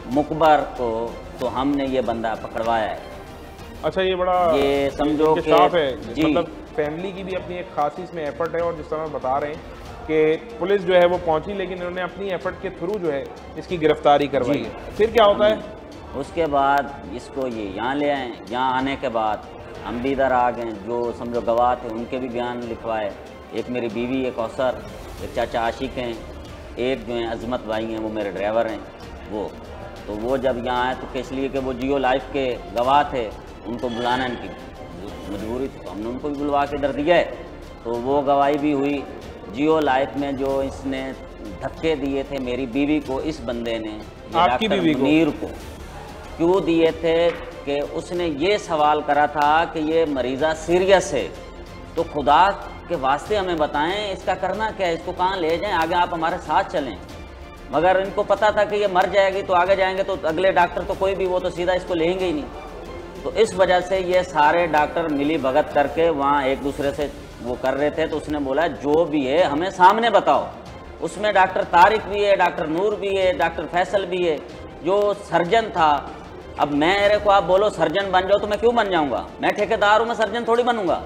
मुकबर को तो हमने ये बंदा पकड़वाया है। अच्छा, ये बड़ा ये समझो कि है जी, मतलब फैमिली की भी अपनी एक खासी इसमें एफर्ट है। और जिस तरह बता रहे हैं कि पुलिस जो है वो पहुंची, लेकिन इन्होंने अपनी एफर्ट के थ्रू जो है इसकी गिरफ्तारी करवाई है। फिर क्या होता है? उसके बाद इसको ये यहाँ ले आए। यहाँ आने के बाद हम भी इधर आ गए। जो समझो गवाह थे उनके भी बयान लिखवाए। एक मेरी बीवी, एक कौसर, एक चाचा आशिक हैं, एक जो है अजमत भाई हैं, वो मेरे ड्राइवर हैं। वो जब यहाँ आए तो इसलिए कि वो जियो लाइफ के गवाह थे, उनको बुलाना इनकी मजबूरी थी, तो हमने उनको भी बुलवा के इधर दिया है। तो वो गवाही भी हुई। जियो लाइफ में जो इसने धक्के दिए थे मेरी बीवी को, इस बंदे ने आपकी बीवी को मुनीर को क्यों दिए थे कि उसने ये सवाल करा था कि ये मरीज़ा सीरियस है, तो खुदा के वास्ते हमें बताएं इसका करना क्या है, इसको कहाँ ले जाएं, आगे आप हमारे साथ चलें। मगर इनको पता था कि ये मर जाएगी तो आगे जाएंगे तो अगले डॉक्टर तो कोई भी वो तो सीधा इसको लेंगे ही नहीं। तो इस वजह से ये सारे डॉक्टर मिली भगत करके वहाँ एक दूसरे से वो कर रहे थे। तो उसने बोला जो भी है हमें सामने बताओ। उसमें डॉक्टर तारिक भी है, डॉक्टर नूर भी है, डॉक्टर फैसल भी है, जो सर्जन था। अब मेरे को आप बोलो सर्जन बन जाओ तो मैं क्यों बन जाऊँगा? मैं ठेकेदार हूँ, मैं सर्जन थोड़ी बनूँगा।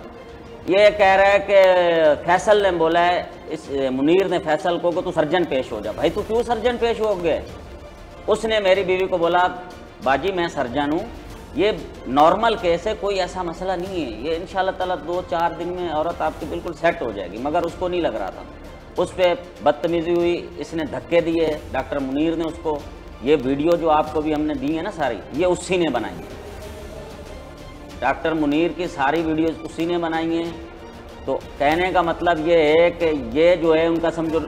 ये कह रहा है कि फैसल ने बोला है, इस मुनीर ने फैसल को कि तू सर्जन पेश हो जा। भाई तू क्यों सर्जन पेश हो गए? उसने मेरी बीवी को बोला बाजी मैं सर्जन हूँ, ये नॉर्मल केस है, कोई ऐसा मसला नहीं है, ये इंशाल्लाह ताला 2-4 दिन में औरत आपकी बिल्कुल सेट हो जाएगी। मगर उसको नहीं लग रहा था, उस पर बदतमीज़ी हुई, इसने धक्के दिए डॉक्टर मुनीर ने उसको। ये वीडियो जो आपको भी हमने दी है ना सारी, ये उसी ने बनाई है। डॉक्टर मुनीर की सारी वीडियोस उसी ने बनाई हैं। तो कहने का मतलब ये है कि ये जो है उनका समझो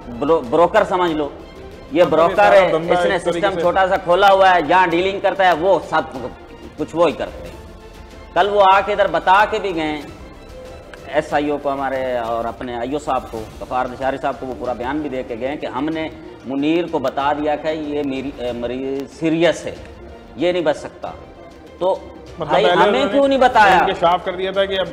ब्रोकर समझ लो, ये ब्रोकर है। इसने सिस्टम छोटा सा खोला हुआ है, जहाँ डीलिंग करता है वो सब कुछ वो ही करते हैं। कल वो आके इधर बता के भी गए SIO को हमारे और अपने IO साहब को, गफार निशारी साहब को, वो पूरा बयान भी दे के गए कि हमने मुनीर को बता दिया कि ये मरीज सीरियस है, ये नहीं बच सकता। तो भाई हमें क्यों नहीं बताया? साफ कर दिया था कि अब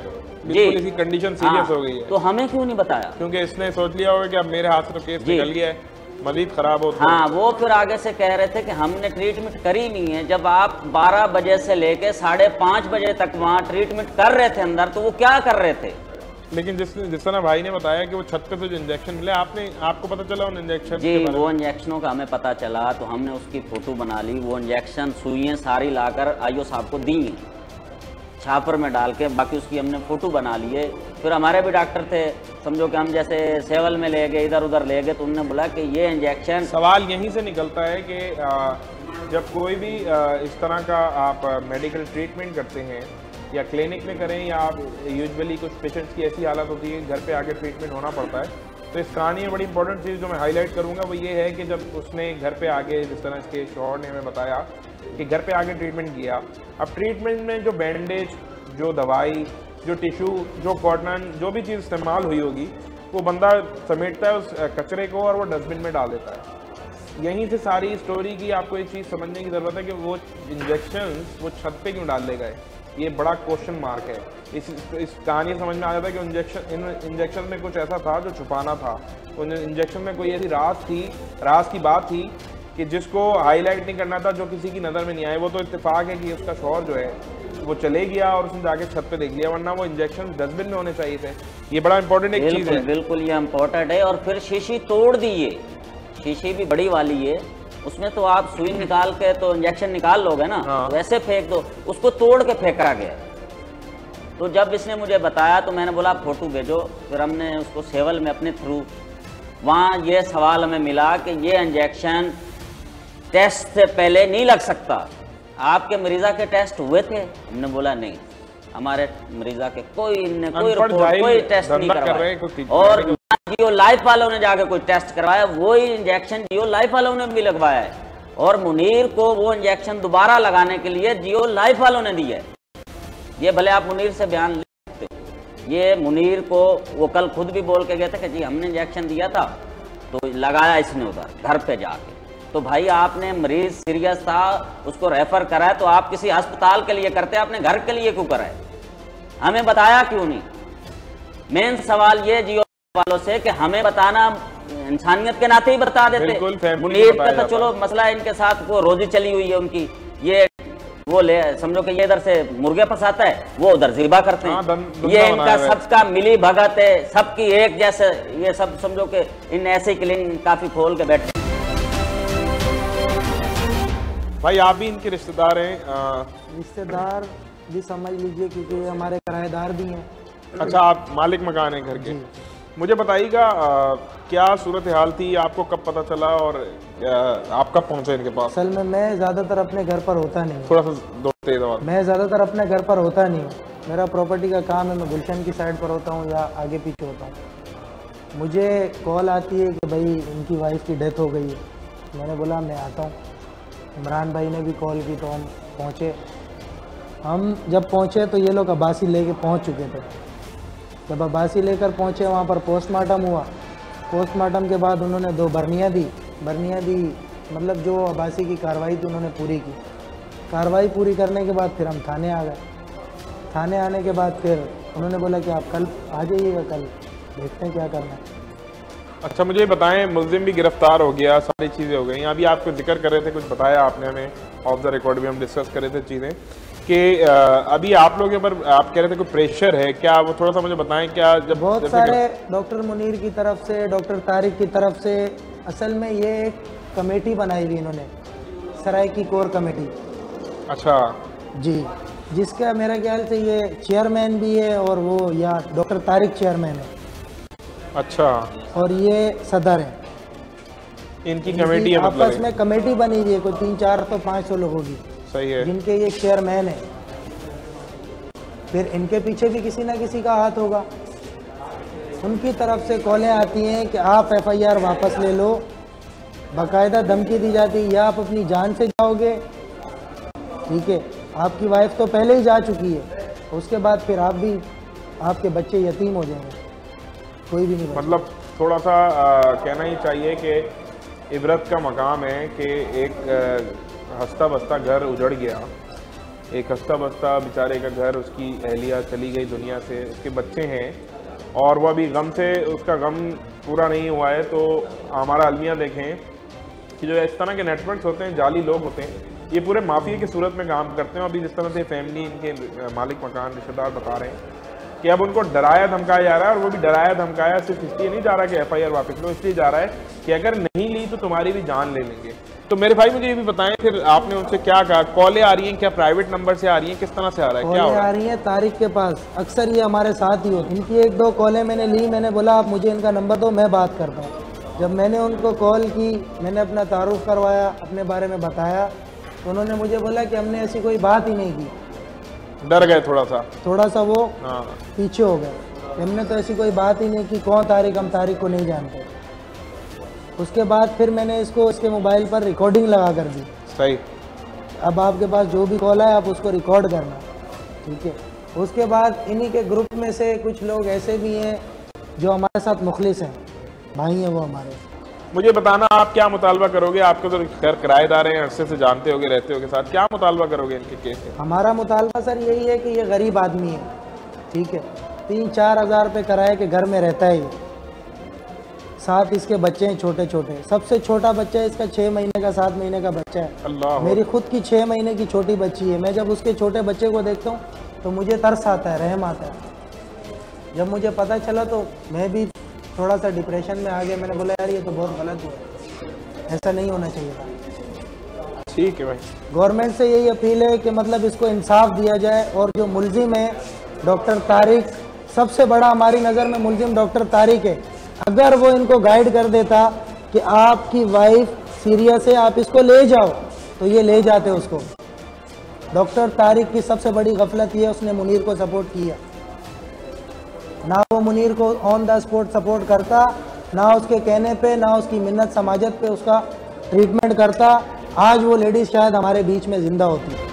बिल्कुल इसकी कंडीशन सीरियस हो गई है, तो हमें क्यों नहीं बताया? क्योंकि इसने सोच लिया होगा कि अब मेरे हाथ से तो केस निकल गया है, मजीद खराब हो। हाँ, वो फिर आगे से कह रहे थे कि हमने ट्रीटमेंट करी नहीं है। जब आप 12 बजे से लेके 5:30 बजे तक वहाँ ट्रीटमेंट कर रहे थे अंदर, तो वो क्या कर रहे थे? लेकिन जिस तरह भाई ने बताया कि वो छत पे तो जो इंजेक्शन मिले, आपको पता चला उन इंजेक्शन? जी, वो इंजेक्शनों का हमें पता चला तो हमने उसकी फ़ोटो बना ली। वो इंजेक्शन सुइयाँ सारी लाकर IO साहब को दी, छापर में डाल के, बाकी उसकी हमने फ़ोटो बना लिए। फिर हमारे भी डॉक्टर थे, समझो कि हम जैसे सेवल में ले गए, इधर उधर ले गए, तो उन्होंने बोला कि ये इंजेक्शन। सवाल यहीं से निकलता है कि जब कोई भी इस तरह का आप मेडिकल ट्रीटमेंट करते हैं, या क्लिनिक में करें, या आप यूजुअली कुछ पेशेंट्स की ऐसी हालत होती है घर पे आके ट्रीटमेंट होना पड़ता है, तो इस कहानी में बड़ी इंपॉर्टेंट चीज़ जो मैं हाईलाइट करूँगा वो ये है कि जब उसने घर पे आके, जिस तरह इसके शौहर ने हमें बताया कि घर पे आके ट्रीटमेंट किया, अब ट्रीटमेंट में जो बैंडेज, जो दवाई, जो टिश्यू, जो कॉटन, जो भी चीज़ इस्तेमाल हुई होगी, वो बंदा समेटता है उस कचरे को और वो डस्टबिन में डाल देता है। यहीं से सारी स्टोरी की आपको एक चीज़ समझने की ज़रूरत है कि वो इंजेक्शंस वो छत पे क्यों डाल दे गए, ये बड़ा क्वेश्चन मार्क है। इस कहानी समझ में आ जाता है कि इन इंजेक्शन में कुछ ऐसा था जो छुपाना था। उन इंजेक्शन में कोई ऐसी राज की बात थी कि जिसको हाईलाइट नहीं करना था, जो किसी की नज़र में नहीं आए। वो तो इत्तेफाक है कि उसका शौहर जो है वो चले गया और उसने जाके छत पे देख लिया, वरना वो इंजेक्शन डस्टबिन में होने चाहिए थे। ये बड़ा इंपॉर्टेंट एक चीज बिल्कुल है। बिल्कुल ये इम्पोर्टेंट है। और फिर शीशी तोड़ दी है, शीशी भी बड़ी वाली है, उसमें तो आप सुई निकाल के तो इंजेक्शन निकाल लोगे ना, हाँ। वैसे फेंक दो, उसको तोड़ के फेंका गया। तो जब इसने मुझे बताया तो मैंने बोला फोटो भेजो, फिर हमने उसको सेवल में अपने थ्रू वहाँ ये सवाल हमें मिला कि ये इंजेक्शन टेस्ट से पहले नहीं लग सकता, आपके मरीज़ा के टेस्ट हुए थे? हमने बोला नहीं, हमारे मरीज़ा के कोई अनपढ़ रिपोर्ट जाहिल कोई टेस्ट नहीं धंधा कर रहे हैं, करवाया। कोई और जियो लाइफ वालों ने जाके कोई टेस्ट करवाया, वही इंजेक्शन जियो लाइफ वालों ने भी लगवाया है, और मुनीर को वो इंजेक्शन दोबारा लगाने के लिए जियो लाइफ वालों ने दिया है। ये भले आप मुनीर से बयान ले सकते हो, ये मुनीर को वो कल खुद भी बोल के गए थे कि जी हमने इंजेक्शन दिया था तो लगाया इसने उधर घर पे जाके। तो भाई आपने मरीज सीरियस था, उसको रेफर कराया तो आप किसी अस्पताल के लिए करते, आपने घर के लिए क्यों कराए? हमें बताया क्यों नहीं? मेन सवाल ये जियो वालों से कि हमें बताना, इंसानियत के नाते ही बता देते। मुनीर का तो चलो मसला है, इनके साथ वो रोजी चली हुई है उनकी, ये वो ले समझो कि ये इधर से मुर्गे फंसाता है, वो उधर ज़िबा करते हैं। ये इनका सबका मिली भगत है, सबकी एक जैसे, ये सब समझो कि इन ऐसे क्लिनिक काफी खोल के बैठे। भाई आप भी इनके रिश्तेदार हैं? रिश्तेदार भी समझ लीजिए, क्योंकि ये हमारे किराएदार भी हैं। अच्छा, आप मालिक मकान हैं घर के। मुझे बताइएगा क्या सूरत हाल थी, आपको कब पता चला और आप कब पहुंचे इनके पास? असल में मैं ज़्यादातर अपने घर पर होता नहीं हूँ। थोड़ा सा दो तेज आवाज़। मैं ज़्यादातर अपने घर पर होता नहीं हूँ, मेरा प्रॉपर्टी का काम है, मैं गुलशन की साइड पर होता हूँ या आगे पीछे होता हूँ। मुझे कॉल आती है कि भाई इनकी वाइफ की डेथ हो गई है। मैंने बोला मैं आता हूँ। इमरान भाई ने भी कॉल की तो हम पहुँचे। हम जब पहुँचे तो ये लोग अब्बासी लेके पहुँच चुके थे। जब अब्बासी लेकर पहुँचे वहाँ पर पोस्टमार्टम हुआ। पोस्टमार्टम के बाद उन्होंने 2 बरनियाँ दी मतलब जो अब्बासी की कार्रवाई थी उन्होंने पूरी की। कार्रवाई पूरी करने के बाद फिर हम थाने आ गए। थाने आने के बाद फिर उन्होंने बोला कि आप कल आ जाइएगा, कल देखते हैं क्या करना है। अच्छा मुझे बताएं, मुलजिम भी गिरफ्तार हो गया, सारी चीज़ें हो गई। अभी आप कुछ जिक्र कर रहे थे, कुछ बताया आपने हमें, ऑफ द रिकॉर्ड भी हम डिस्कस कर रहे थे चीज़ें कि अभी आप लोगों के ऊपर आप कह रहे थे कोई प्रेशर है, क्या वो थोड़ा सा मुझे बताएं। क्या जब बहुत सारे डॉक्टर मुनीर की तरफ से, डॉक्टर तारिक की तरफ से, असल में ये एक कमेटी बनाई हुई इन्होंने, सराइकी कोर कमेटी। अच्छा जी, जिसका मेरा ख्याल से ये चेयरमैन भी है और वो या डॉक्टर तारिक चेयरमैन है। अच्छा, और ये सदर है। इनकी कमेटी है, आपस में कमेटी बनी हुई है, कोई 300 तो 500 लोगों की। सही है। जिनके ये चेयरमैन है। फिर इनके पीछे भी किसी ना किसी का हाथ होगा। उनकी तरफ से कॉलें आती हैं कि आप FIR वापस ले लो, बाकायदा धमकी दी जाती है या आप अपनी जान से जाओगे, ठीक है, आपकी वाइफ तो पहले ही जा चुकी है, उसके बाद फिर आप भी, आपके बच्चे यतीम हो जाएंगे, कोई भी नहीं। मतलब थोड़ा सा कहना ही चाहिए कि इबरत का मकाम है कि एक हंसता बसता घर उजड़ गया, एक हंसता बसता बेचारे का घर, उसकी अहलिया चली गई दुनिया से, उसके बच्चे हैं और वह अभी गम से, उसका गम पूरा नहीं हुआ है। तो हमारा अलमिया देखें कि जो इस तरह के नेटवर्क्स होते हैं, जाली लोग होते हैं, ये पूरे माफिया की सूरत में काम करते हैं। अभी जिस तरह से फैमिली, इनके मालिक मकान, रिश्तेदार बता रहे हैं कि अब उनको डराया धमकाया जा रहा है, और वो भी डराया धमकाया सिर्फ इसलिए नहीं जा रहा कि FIR वापस लो, इसलिए जा रहा है कि अगर नहीं ली तो तुम्हारी भी जान ले लेंगे। तो मेरे भाई मुझे ये भी बताएं, फिर आपने उनसे क्या कहा? कॉलें आ रही हैं क्या, प्राइवेट नंबर से आ रही हैं, किस तरह से आ रहा है, क्या हो रहा है? आ रही हैं तारिक के पास, अक्सर ये हमारे साथ ही हो। इनकी 1-2 कॉलें मैंने ली, मैंने बोला आप मुझे इनका नंबर दो, मैं बात करता हूँ। जब मैंने उनको कॉल की, मैंने अपना तारुफ करवाया, अपने बारे में बताया, तो उन्होंने मुझे बोला कि हमने ऐसी कोई बात ही नहीं की। डर गए थोड़ा सा वो पीछे हो गए, हमने तो ऐसी कोई बात ही नहीं की, कौन तारिक, हम तारिक को नहीं जानते। उसके बाद फिर मैंने इसको इसके मोबाइल पर रिकॉर्डिंग लगा कर दी। सही। अब आपके पास जो भी कॉल है आप उसको रिकॉर्ड करना, ठीक है। उसके बाद इन्हीं के ग्रुप में से कुछ लोग ऐसे भी हैं जो हमारे साथ मुखलिस हैं, भाई हैं वो हमारे। मुझे बताना आप क्या मुतालबा करोगे? आपके तो खैर किराएदार हैं, अरसे से जानते होगे, रहते होगे साथ, क्या मुतालबा करोगे इनके केस में? हमारा मुतालबा सर यही है कि ये गरीब आदमी है, ठीक है, 3-4 हज़ार रुपये किराए के घर में रहता है ये, साथ इसके बच्चे हैं छोटे छोटे, सबसे छोटा बच्चा है इसका 6 महीने का, 7 महीने का बच्चा है। अल्लाह। मेरी खुद की 6 महीने की छोटी बच्ची है। मैं जब उसके छोटे बच्चे को देखता हूँ तो मुझे तरस आता है, रहम आता है। जब मुझे पता चला तो मैं भी थोड़ा सा डिप्रेशन में आ गया। मैंने बोला यार ये तो बहुत गलत हुआ, ऐसा नहीं होना चाहिए था। ठीक है भाई, गवर्नमेंट से यही अपील है कि मतलब इसको इंसाफ दिया जाए। और जो मुलजिम है डॉक्टर तारिक, सबसे बड़ा हमारी नज़र में मुलजिम डॉक्टर तारिक है। अगर वो इनको गाइड कर देता कि आपकी वाइफ सीरियस है, आप इसको ले जाओ, तो ये ले जाते उसको। डॉक्टर तारिक की सबसे बड़ी गफलत ये है, उसने मुनीर को सपोर्ट किया ना। वो मुनीर को ऑन द स्पॉट सपोर्ट करता, ना उसके कहने पे, ना उसकी मिन्नत समाजत पे उसका ट्रीटमेंट करता, आज वो लेडीज़ शायद हमारे बीच में ज़िंदा होती।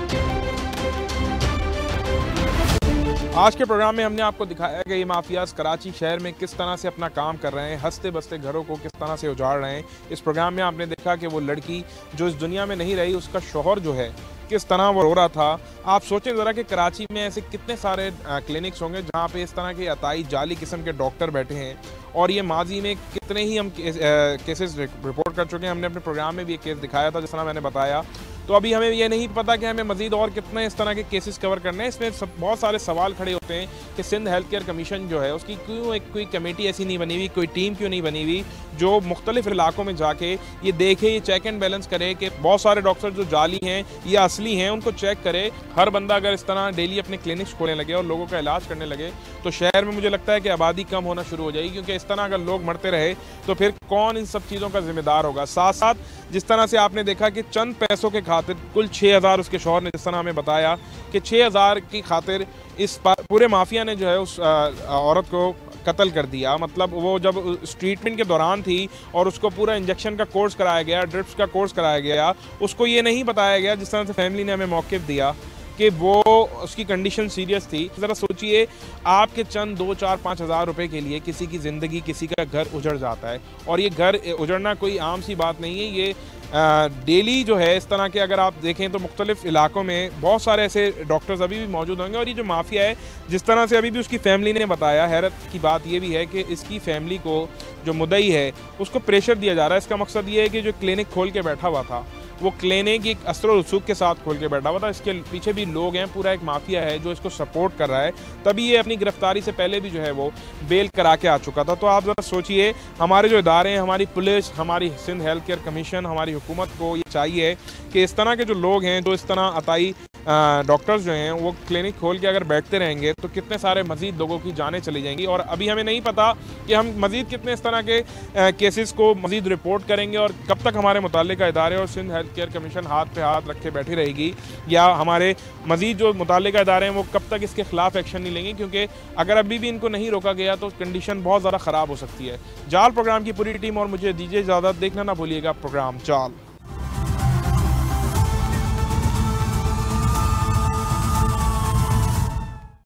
आज के प्रोग्राम में हमने आपको दिखाया कि ये माफियाज कराची शहर में किस तरह से अपना काम कर रहे हैं, हंसते बसते घरों को किस तरह से उजाड़ रहे हैं। इस प्रोग्राम में आपने देखा कि वो लड़की जो इस दुनिया में नहीं रही, उसका शौहर जो है किस तरह वो रो रहा था। आप सोचें ज़रा कि कराची में ऐसे कितने सारे क्लिनिक्स होंगे जहाँ पे इस तरह के अताई जाली किस्म के डॉक्टर बैठे हैं। और ये माजी में कितने ही हम केसेस रिपोर्ट कर चुके हैं। हमने अपने प्रोग्राम में भी एक केस दिखाया था जिस तरह मैंने बताया। तो अभी हमें ये नहीं पता कि हमें मज़ीद और कितने इस तरह के केसेस कवर करने हैं। इसमें बहुत सारे सवाल खड़े होते हैं कि सिंध हेल्थ केयर कमीशन जो है उसकी क्यों एक कोई कमेटी ऐसी नहीं बनी हुई, कोई टीम क्यों नहीं बनी हुई जो मुख्तलिफ इलाकों में जाके ये देखे, ये चेक एंड बैलेंस करे कि बहुत सारे डॉक्टर जो जाली हैं या असली हैं उनको चेक करे। हर बंदा अगर इस तरह डेली अपने क्लिनिक्स खोलने लगे और लोगों का इलाज करने लगे तो शहर में मुझे लगता है कि आबादी कम होना शुरू हो जाएगी। क्योंकि इस तरह अगर लोग मरते रहे तो फिर कौन इन सब चीज़ों का जिम्मेदार होगा। साथ साथ जिस तरह से आपने देखा कि चंद पैसों के खातिर कुल 6,000 उसके शौहर ने जिस तरह हमें बताया कि 6,000 की खातिर इस पूरे माफिया ने जो है उस औरत को कत्ल कर दिया। मतलब वो जब उस ट्रीटमेंट के दौरान थी और उसको पूरा इंजेक्शन का कोर्स कराया गया, ड्रिप्स का कोर्स कराया गया, उसको ये नहीं बताया गया जिस तरह से फैमिली ने हमें मौक़िफ़ दिया कि वो उसकी कंडीशन सीरियस थी। ज़रा सोचिए, आपके चंद 2, 4, 5 हज़ार रुपये के लिए किसी की ज़िंदगी, किसी का घर उजड़ जाता है। और ये घर उजड़ना कोई आम सी बात नहीं है। ये डेली जो है इस तरह के अगर आप देखें तो मुख्तलिफ इलाकों में बहुत सारे ऐसे डॉक्टर्स अभी भी मौजूद होंगे। और ये जो माफिया है जिस तरह से अभी भी उसकी फैमिली ने बताया, हैरत की बात ये भी है कि इसकी फैमिली को जो मुद्दई है उसको प्रेशर दिया जा रहा है। इसका मकसद ये है कि जो क्लिनिक खोल के बैठा हुआ था वो क्लिनिक एक असर और रसूख के साथ खोल के बैठा हुआ था। इसके पीछे भी लोग हैं, पूरा एक माफिया है जो इसको सपोर्ट कर रहा है। तभी ये अपनी गिरफ्तारी से पहले भी जो है वो बेल करा के आ चुका था। तो आप ज़रा सोचिए, हमारे जो इदारे हैं, हमारी पुलिस, हमारी सिंध हेल्थ केयर कमीशन, हमारी हुकूमत को ये चाहिए कि इस तरह के जो लोग हैं, जो इस तरह अताई डॉक्टर्स जो हैं वो क्लिनिक खोल के अगर बैठते रहेंगे तो कितने सारे मज़ीद लोगों की जानें चली जाएंगी। और अभी हमें नहीं पता कि हम मज़ीद कितने इस तरह के केसेस को मज़ीद रिपोर्ट करेंगे और कब तक हमारे मुताल्लिका इदारे और सिंध हेल्थ केयर कमीशन हाथ पे हाथ रखे बैठी रहेगी, या हमारे मज़ीद जो मुताल्लिका इदारे हैं वो कब तक इसके खिलाफ एक्शन नहीं लेंगे। क्योंकि अगर अभी भी इनको नहीं रोका गया तो कंडीशन बहुत ज़्यादा ख़राब हो सकती है। जाल प्रोग्राम की पूरी टीम और मुझे दीजिए इजाज़त। देखना ना भूलिएगा प्रोग्राम जाल।